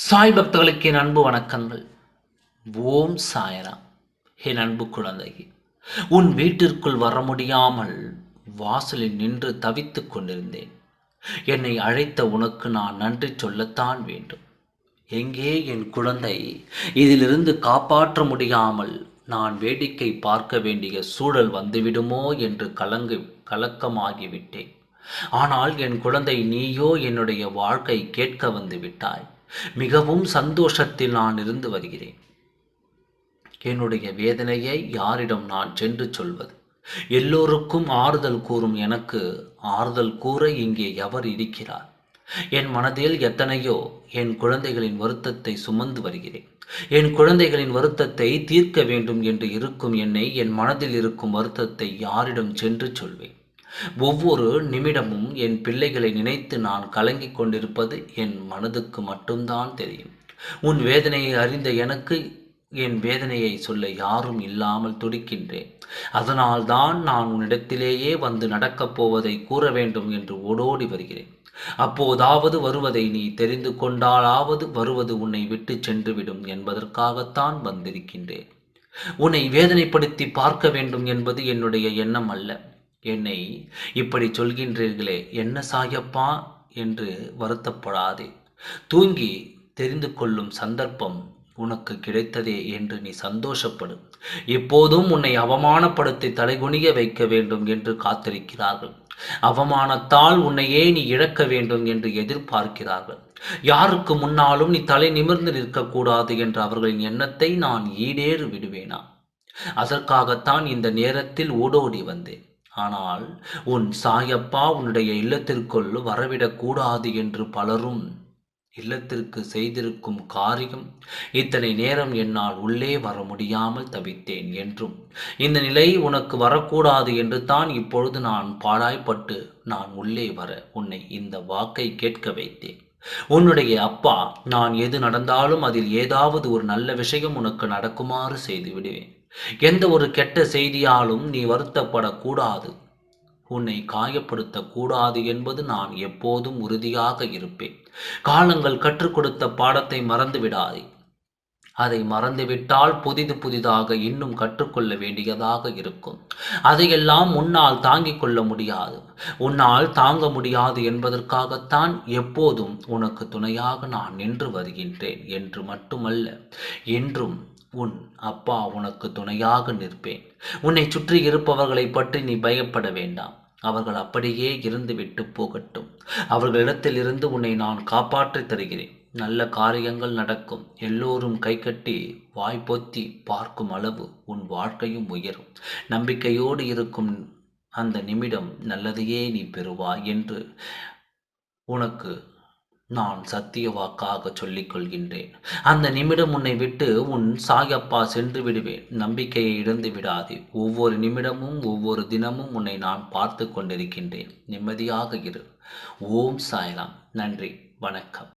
சாய் பக்தர்களுக்கு என் அன்பு வணக்கங்கள். ஓம் சாய்ராம். என் அன்பு குழந்தையே, உன் வீட்டிற்குள் வர முடியாமல் வாசலில் நின்று தவித்துக் கொண்டிருந்தேன். என்னை அழைத்த உனக்கு நான் நன்றி சொல்லத்தான் வேண்டும். எங்கே என் குழந்தை? இதிலிருந்து காப்பாற்ற முடியாமல் நான் வேடிக்கை பார்க்க வேண்டிய சூழல் வந்துவிடுமோ என்று கலக்கமாகிவிட்டேன். ஆனால் என் குழந்தை, நீயோ என்னுடைய வாழ்க்கை கேட்க வந்து விட்டாய். மிகவும் சந்தோஷத்தில் நான் இருந்து வருகிறேன். என்னுடைய வேதனையை யாரிடம் நான் சென்று சொல்வது? எல்லோருக்கும் ஆறுதல் கூறும் எனக்கு ஆறுதல் கூற இங்கே எவர் இருக்கிறார்? என் மனதில் எத்தனையோ என் குழந்தைகளின் வருத்தத்தை சுமந்து வருகிறேன். என் குழந்தைகளின் வருத்தத்தை தீர்க்க வேண்டும் என்று இருக்கும் என்னை, என் மனதில் இருக்கும் வருத்தத்தை யாரிடம் சென்று சொல்வேன்? ஒவ்வொரு நிமிடமும் என் பிள்ளைகளை நினைத்து நான் கலங்கிக் கொண்டிருப்பது என் மனதுக்கு மட்டும்தான் தெரியும். உன் வேதனையை அறிந்த எனக்கு என் வேதனையை சொல்ல யாரும் இல்லாமல் துடிக்கின்றேன். அதனால்தான் நான் உன்னிடத்திலேயே வந்து நடக்கப் போவதை கூற வேண்டும் என்று ஓடோடி வருகிறேன். அப்போதாவது வருவதை நீ தெரிந்து கொண்டாலாவது வருவது உன்னை விட்டு சென்றுவிடும் என்பதற்காகத்தான் வந்திருக்கின்றேன். உன்னை வேதனைப்படுத்தி பார்க்க வேண்டும் என்பது என்னுடைய எண்ணம் அல்ல. என்னை இப்படி சொல்கின்றீர்களே, என்ன சாயப்பா என்று வருத்தப்படாதே. தூங்கி தெரிந்து கொள்ளும் சந்தர்ப்பம் உனக்கு கிடைத்ததே என்று நீ சந்தோஷப்படு. எப்போதும் உன்னை அவமானப்படுத்தி தலைகுனிய வைக்க வேண்டும் என்று காத்திருக்கிறார்கள். அவமானத்தால் உன்னையே நீ இழக்க வேண்டும் என்று எதிர்பார்க்கிறார்கள். யாருக்கு முன்னாலும் நீ தலை நிமிர்ந்து நிற்கக்கூடாது என்ற அவர்களின் எண்ணத்தை நான் ஈடேறு விடுவேனா? அதற்காகத்தான் இந்த நேரத்தில் ஓடோடி வந்தேன். ஆனால் உன் சாயப்பா உன்னுடைய இல்லத்திற்குள் வரவிடக்கூடாது என்று பலரும் இல்லத்திற்கு செய்திருக்கும் காரியம், இத்தனை நேரம் என்னால் உள்ளே வர முடியாமல் தவித்தேன் என்றும், இந்த நிலை உனக்கு வரக்கூடாது என்று தான் இப்பொழுது நான் பாடாய்ப்பட்டு நான் உள்ளே வர உன்னை இந்த வாக்கை கேட்க வைத்தேன். உன்னுடைய அப்பா நான் எது நடந்தாலும் அதில் ஏதாவது ஒரு நல்ல விஷயம் உனக்கு நடக்குமாறு செய்து விடுவேன். எந்த ஒரு கெட்ட செய்தியாலும் நீ வருத்தப்படக்கூடாது, உன்னை காயப்படுத்தக்கூடாது என்பது நான் எப்போதும் உறுதியாக இருப்பேன். காலங்கள் கற்றுக் கொடுத்த பாடத்தை மறந்து விடாதே. அதை மறந்துவிட்டால் புதிதாக இன்னும் கற்றுக்கொள்ள வேண்டியதாக இருக்கும். அதையெல்லாம் உன்னால் தாங்கிக் கொள்ள முடியாது. உன்னால் தாங்க முடியாது என்பதற்காகத்தான் எப்போதும் உனக்கு துணையாக நான் நின்று வருகின்றேன் என்று மட்டுமல்ல, என்றும் உன் அப்பா உனக்கு துணையாக நிற்பேன். உன்னை சுற்றி இருப்பவர்களை பற்றி நீ பயப்பட வேண்டாம். அவர்கள் அப்படியே இருந்துவிட்டு போகட்டும். அவர்களிடத்தில் இருந்து உன்னை நான் காப்பாற்றித் தருகிறேன். நல்ல காரியங்கள் நடக்கும். எல்லோரும் கைகட்டி வாய்ப்பொத்தி பார்க்கும் அளவு உன் வாழ்க்கையும் உயரும். நம்பிக்கையோடு இருக்கும் அந்த நிமிடம் நல்லதையே நீ பெறுவாய் என்று உனக்கு நான் சத்திய வாக்காக சொல்லிக் கொள்கின்றேன். அந்த நிமிடம் உன்னை விட்டு உன் சாயப்பா சென்று விடுவேன். நம்பிக்கையை இழந்து விடாதே. ஒவ்வொரு நிமிடமும் ஒவ்வொரு தினமும் உன்னை நான் பார்த்து கொண்டிருக்கின்றேன். நிம்மதியாக இரு. ஓம் சாய்ராம். நன்றி. வணக்கம்.